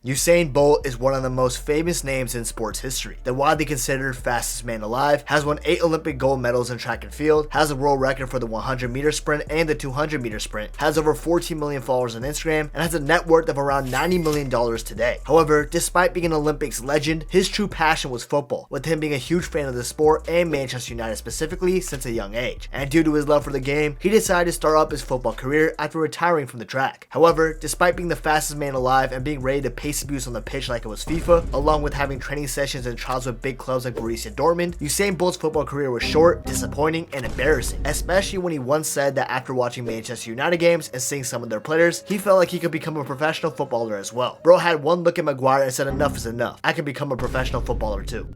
Usain Bolt is one of the most famous names in sports history. The widely considered fastest man alive, has won 8 Olympic gold medals in track and field, has a world record for the 100-meter sprint and the 200-meter sprint, has over 14 million followers on Instagram, and has a net worth of around $90 million today. However, despite being an Olympics legend, his true passion was football, with him being a huge fan of the sport and Manchester United specifically since a young age. And due to his love for the game, he decided to start up his football career after retiring from the track. However, despite being the fastest man alive and being ready to pace abuse on the pitch like it was FIFA, along with having training sessions and trials with big clubs like Borussia Dortmund, Usain Bolt's football career was short, disappointing, and embarrassing, especially when he once said that after watching Manchester United games and seeing some of their players, he felt like he could become a professional footballer as well. Bro had one look at Maguire and said enough is enough, I can become a professional footballer too.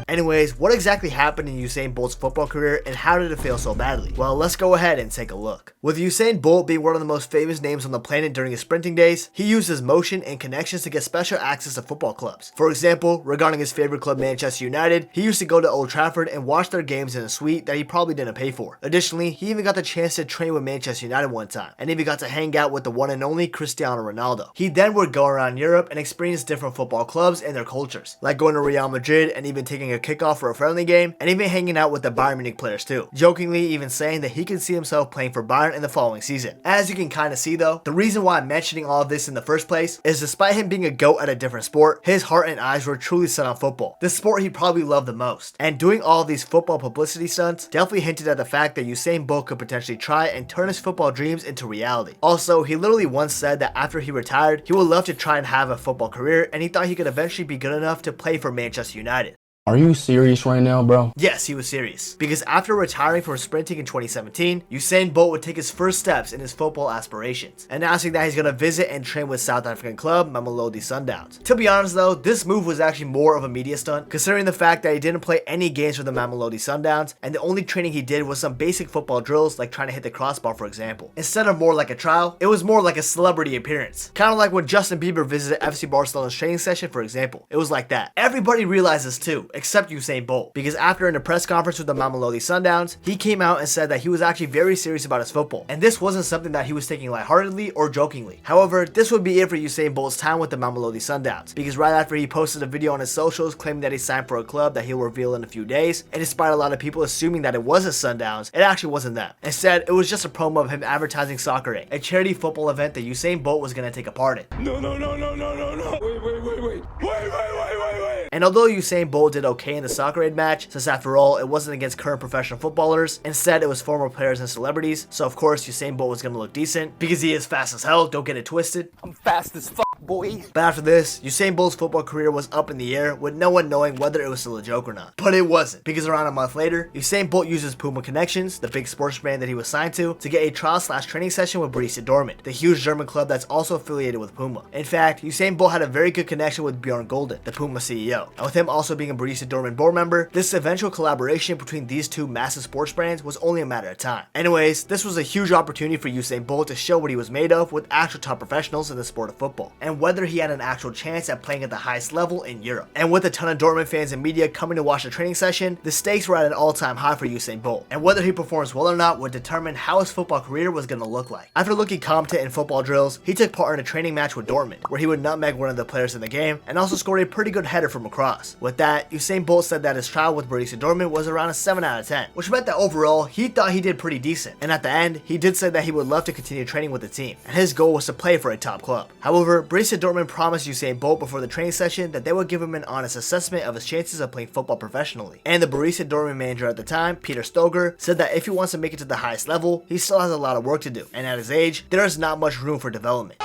Anyways, what exactly happened in Usain Bolt's football career and how did it fail so badly? Well, let's go ahead and take a look. With Usain Bolt being one of the most famous names on the planet during his sprinting days, he used his motion and connections to get special access to football clubs. For example, regarding his favorite club Manchester United, he used to go to Old Trafford and watch their games in a suite that he probably didn't pay for. Additionally, he even got the chance to train with Manchester United one time, and even got to hang out with the one and only Cristiano Ronaldo. He then would go around Europe and experience different football clubs and their cultures, like going to Real Madrid and even taking a kickoff for a friendly game, and even hanging out with the Bayern Munich players too, jokingly even saying that he could see himself playing for Bayern in the following season. As you can kind of see though, the reason why I'm mentioning all of this in the first place is despite him being a GOAT at a different sport, his heart and eyes were truly set on football, the sport he probably loved the most. And doing all of these football publicity stunts definitely hinted at the fact that Usain Bolt could potentially try and turn his football dreams into reality. Also, he literally once said that after he retired, he would love to try and have a football career, and he thought he could eventually be good enough to play for Manchester United. Are you serious right now, bro? Yes, he was serious. Because after retiring from sprinting in 2017, Usain Bolt would take his first steps in his football aspirations, announcing that he's going to visit and train with South African club Mamelodi Sundowns. To be honest though, this move was actually more of a media stunt, considering the fact that he didn't play any games for the Mamelodi Sundowns, and the only training he did was some basic football drills like trying to hit the crossbar for example. Instead of more like a trial, it was more like a celebrity appearance. Kind of like when Justin Bieber visited FC Barcelona's training session for example. It was like that. Everybody realized this too, except Usain Bolt, because after in a press conference with the Mamelodi Sundowns, he came out and said that he was actually very serious about his football, and this wasn't something that he was taking lightheartedly or jokingly. However, this would be it for Usain Bolt's time with the Mamelodi Sundowns, because right after he posted a video on his socials claiming that he signed for a club that he'll reveal in a few days, and despite a lot of people assuming that it was the Sundowns, it actually wasn't that. Instead, it was just a promo of him advertising Soccer Day, a charity football event that Usain Bolt was going to take a part in. No. Wait. And although Usain Bolt did okay in the Soccer Aid match, since after all, it wasn't against current professional footballers, instead it was former players and celebrities, so of course Usain Bolt was gonna look decent, because he is fast as hell, don't get it twisted. I'm fast as fuck, boy. But after this, Usain Bolt's football career was up in the air, with no one knowing whether it was still a joke or not. But it wasn't, because around a month later, Usain Bolt used his Puma connections, the big sports brand that he was signed to get a trial/training session with Borussia Dortmund, the huge German club that's also affiliated with Puma. In fact, Usain Bolt had a very good connection with Bjorn Gulden, the Puma CEO, and with him also being a Borussia Dortmund board member, this eventual collaboration between these two massive sports brands was only a matter of time. Anyways, this was a huge opportunity for Usain Bolt to show what he was made of with actual top professionals in the sport of football, and whether he had an actual chance at playing at the highest level in Europe. And with a ton of Dortmund fans and media coming to watch the training session, the stakes were at an all-time high for Usain Bolt, and whether he performs well or not would determine how his football career was going to look like. After looking competent in football drills, he took part in a training match with Dortmund, where he would nutmeg one of the players in the game, and also scored a pretty good header from across. With that, Usain Bolt said that his trial with Borussia Dortmund was around a 7 out of 10, which meant that overall, he thought he did pretty decent, and at the end, he did say that he would love to continue training with the team, and his goal was to play for a top club. However, Borussia Dortmund promised Usain Bolt before the training session that they would give him an honest assessment of his chances of playing football professionally, and the Borussia Dortmund manager at the time, Peter Stoger, said that if he wants to make it to the highest level, he still has a lot of work to do, and at his age, there is not much room for development.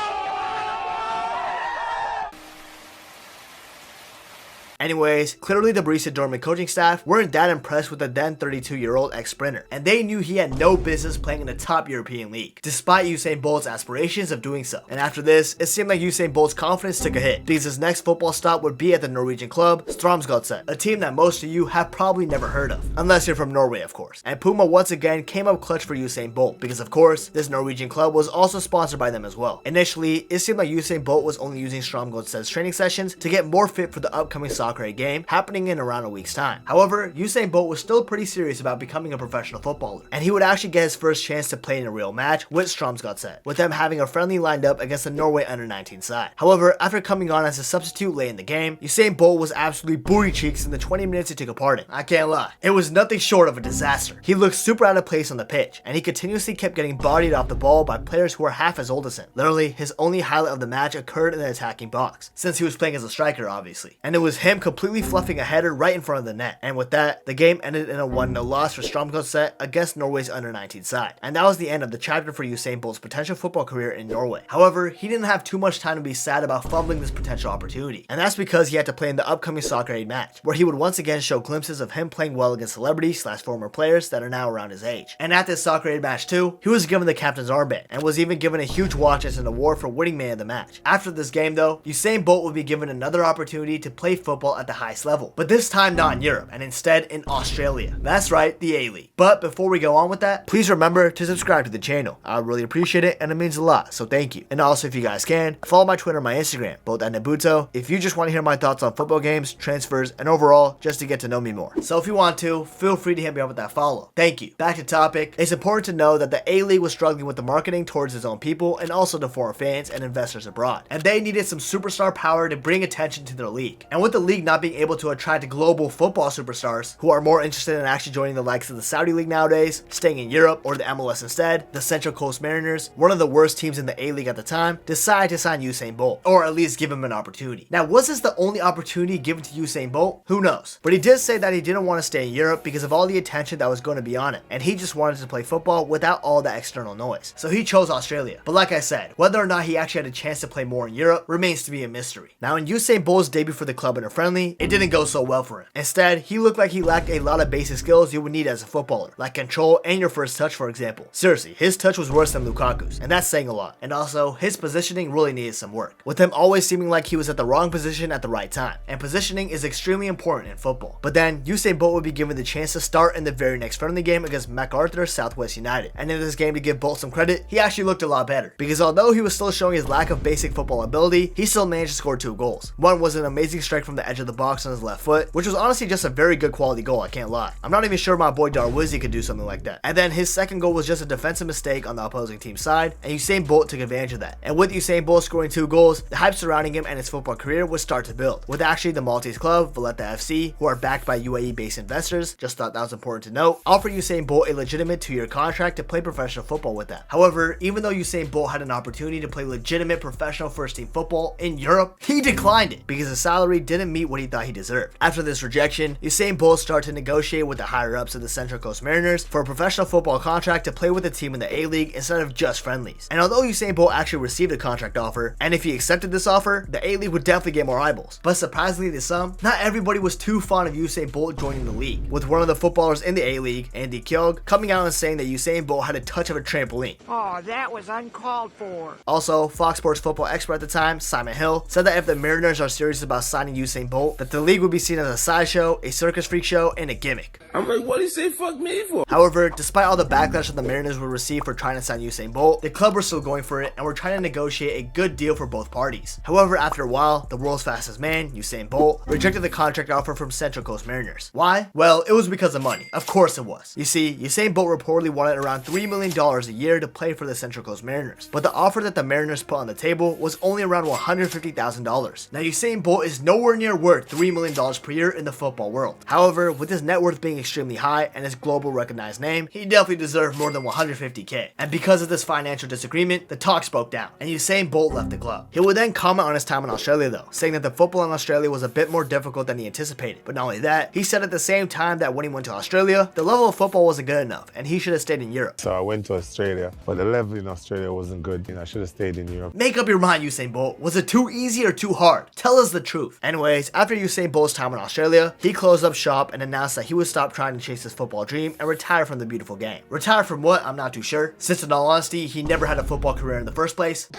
Anyways, clearly the Borussia Dortmund coaching staff weren't that impressed with the then 32-year-old ex-sprinter, and they knew he had no business playing in the top European league, despite Usain Bolt's aspirations of doing so. And after this, it seemed like Usain Bolt's confidence took a hit, because his next football stop would be at the Norwegian club Stromsgodset, a team that most of you have probably never heard of, unless you're from Norway of course. And Puma once again came up clutch for Usain Bolt, because of course, this Norwegian club was also sponsored by them as well. Initially, it seemed like Usain Bolt was only using Stromsgodset's training sessions to get more fit for the upcoming soccer Soccer Aid game happening in around a week's time. However, Usain Bolt was still pretty serious about becoming a professional footballer, and he would actually get his first chance to play in a real match with Stromsgodset, with them having a friendly lined up against the Norway under-19 side. However, after coming on as a substitute late in the game, Usain Bolt was absolutely booty cheeks in the 20 minutes he took a part in. I can't lie, it was nothing short of a disaster. He looked super out of place on the pitch, and he continuously kept getting bodied off the ball by players who were half as old as him. Literally, his only highlight of the match occurred in the attacking box, since he was playing as a striker obviously, and it was him completely fluffing a header right in front of the net. And with that, the game ended in a 1-0 loss for Stromsgodset against Norway's under-19 side, and that was the end of the chapter for Usain Bolt's potential football career in Norway. However, he didn't have too much time to be sad about fumbling this potential opportunity, and that's because he had to play in the upcoming Soccer Aid match, where he would once again show glimpses of him playing well against celebrities / former players that are now around his age. And at this Soccer Aid match too, he was given the captain's armband, and was even given a huge watch as an award for winning man of the match. After this game though, Usain Bolt would be given another opportunity to play football at the highest level, but this time not in Europe, and instead in Australia. That's right, the A-League. But before we go on with that, please remember to subscribe to the channel. I really appreciate it, and it means a lot, so thank you. And also, if you guys can, follow my Twitter and my Instagram, both at Nabuto, if you just want to hear my thoughts on football games, transfers, and overall, just to get to know me more. So if you want to, feel free to hit me up with that follow. Thank you. Back to topic, it's important to know that the A-League was struggling with the marketing towards its own people and also to foreign fans and investors abroad, and they needed some superstar power to bring attention to their league. And with the league not being able to attract global football superstars who are more interested in actually joining the likes of the Saudi League nowadays, staying in Europe or the MLS instead, the Central Coast Mariners, one of the worst teams in the A-League at the time, decided to sign Usain Bolt, or at least give him an opportunity. Now, was this the only opportunity given to Usain Bolt? Who knows? But he did say that he didn't want to stay in Europe because of all the attention that was going to be on it, and he just wanted to play football without all that external noise. So he chose Australia. But like I said, whether or not he actually had a chance to play more in Europe remains to be a mystery. Now, in Usain Bolt's debut for the club in a friendly, it didn't go so well for him. Instead, he looked like he lacked a lot of basic skills you would need as a footballer, like control and your first touch, for example. Seriously, his touch was worse than Lukaku's, and that's saying a lot. And also, his positioning really needed some work, with him always seeming like he was at the wrong position at the right time, and positioning is extremely important in football. But then, Usain Bolt would be given the chance to start in the very next friendly game against MacArthur Southwest United, and in this game, to give Bolt some credit, he actually looked a lot better, because although he was still showing his lack of basic football ability, he still managed to score 2 goals. One was an amazing strike from the edge of the box on his left foot, which was honestly just a very good quality goal, I can't lie. I'm not even sure my boy Darwizzi could do something like that. And then his second goal was just a defensive mistake on the opposing team's side, and Usain Bolt took advantage of that. And with Usain Bolt scoring 2 goals, the hype surrounding him and his football career would start to build, with actually the Maltese club, Valletta FC, who are backed by UAE-based investors, just thought that was important to note, offered Usain Bolt a legitimate 2-year contract to play professional football with them. However, even though Usain Bolt had an opportunity to play legitimate professional first-team football in Europe, he declined it because his salary didn't meet what he thought he deserved. After this rejection, Usain Bolt started to negotiate with the higher-ups of the Central Coast Mariners for a professional football contract to play with the team in the A-League instead of just friendlies. And although Usain Bolt actually received a contract offer, and if he accepted this offer, the A-League would definitely get more eyeballs. But surprisingly to some, not everybody was too fond of Usain Bolt joining the league, with one of the footballers in the A-League, Andy Kjog, coming out and saying that Usain Bolt had a touch of a trampoline. Oh, that was uncalled for. Also, Fox Sports football expert at the time, Simon Hill, said that if the Mariners are serious about signing Usain Bolt, that the league would be seen as a sideshow, a circus freak show, and a gimmick. I'm like, what did he say fuck me for? However, despite all the backlash that the Mariners would receive for trying to sign Usain Bolt, the club were still going for it and were trying to negotiate a good deal for both parties. However, after a while, the world's fastest man, Usain Bolt, rejected the contract offer from Central Coast Mariners. Why? Well, it was because of money. Of course it was. You see, Usain Bolt reportedly wanted around $3 million a year to play for the Central Coast Mariners, but the offer that the Mariners put on the table was only around $150,000. Now, Usain Bolt is nowhere near worth $3 million per year in the football world. However, with his net worth being extremely high and his global recognized name, he definitely deserved more than $150K. And because of this financial disagreement, the talks broke down, and Usain Bolt left the club. He would then comment on his time in Australia though, saying that the football in Australia was a bit more difficult than he anticipated. But not only that, he said at the same time that when he went to Australia, the level of football wasn't good enough, and he should have stayed in Europe. So I went to Australia, but the level in Australia wasn't good. I should have stayed in Europe. Make up your mind, Usain Bolt. Was it too easy or too hard? Tell us the truth. Anyways, after Usain Bolt's time in Australia, he closed up shop and announced that he would stop trying to chase his football dream and retire from the beautiful game. Retire from what? I'm not too sure, since in all honesty, he never had a football career in the first place.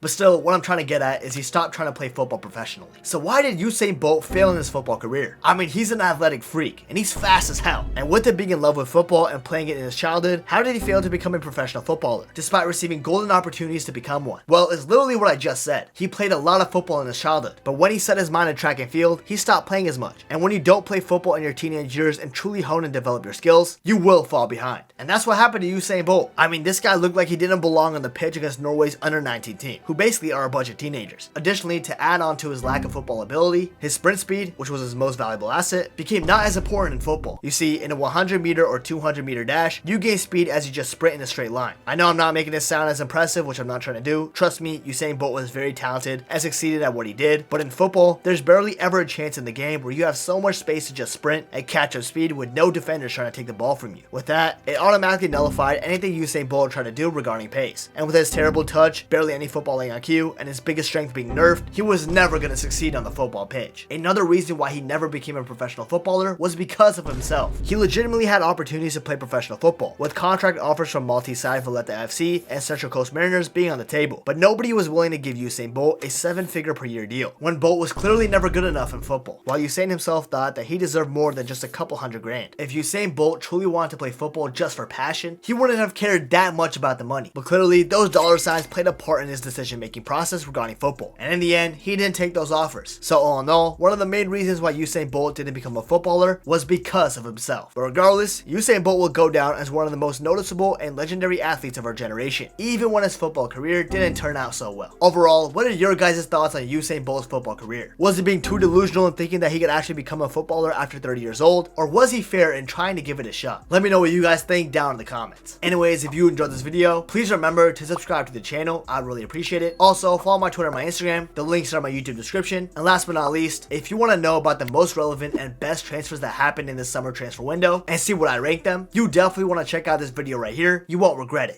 But still, what I'm trying to get at is he stopped trying to play football professionally. So why did Usain Bolt fail in his football career? I mean, he's an athletic freak, and he's fast as hell. And with him being in love with football and playing it in his childhood, how did he fail to become a professional footballer, despite receiving golden opportunities to become one? Well, it's literally what I just said. He played a lot of football in his childhood, but when he set his mind on track and field, he stopped playing as much. And when you don't play football in your teenage years and truly hone and develop your skills, you will fall behind. And that's what happened to Usain Bolt. I mean, this guy looked like he didn't belong on the pitch against Norway's under-19 team, who basically are a bunch of teenagers. Additionally, to add on to his lack of football ability, his sprint speed, which was his most valuable asset, became not as important in football. You see, in a 100 meter or 200 meter dash, you gain speed as you just sprint in a straight line. I know I'm not making this sound as impressive, which I'm not trying to do. Trust me, Usain Bolt was very talented and succeeded at what he did, but in football, there's barely ever a chance in the game where you have so much space to just sprint and catch up speed with no defenders trying to take the ball from you. With that, it automatically nullified anything Usain Bolt tried to do regarding pace. And with his terrible touch, barely any footballing IQ, and his biggest strength being nerfed, he was never going to succeed on the football pitch. Another reason why he never became a professional footballer was because of himself. He legitimately had opportunities to play professional football, with contract offers from Maltese-side Valletta FC and Central Coast Mariners being on the table, but nobody was willing to give Usain Bolt a 7-figure per year deal, when Bolt was clearly never good enough in football, while Usain himself thought that he deserved more than just a couple $100,000. If Usain Bolt truly wanted to play football just for passion, he wouldn't have cared that much about the money, but clearly those dollar signs played a part in his decision-making process regarding football, and in the end, he didn't take those offers. So all in all, one of the main reasons why Usain Bolt didn't become a footballer was because of himself. But regardless, Usain Bolt will go down as one of the most noticeable and legendary athletes of our generation, even when his football career didn't turn out so well. Overall, what are your guys' thoughts on Usain Bolt's football career? Was he being too delusional in thinking that he could actually become a footballer after 30 years old, or was he fair in trying to give it a shot? Let me know what you guys think down in the comments. Anyways, if you enjoyed this video, please remember to subscribe to the channel. I'd really appreciate it. Also, follow my Twitter and my Instagram. The links are in my YouTube description. And last but not least, if you want to know about the most relevant and best transfers that happened in this summer transfer window and see what I rank them, you definitely want to check out this video right here. You won't regret it.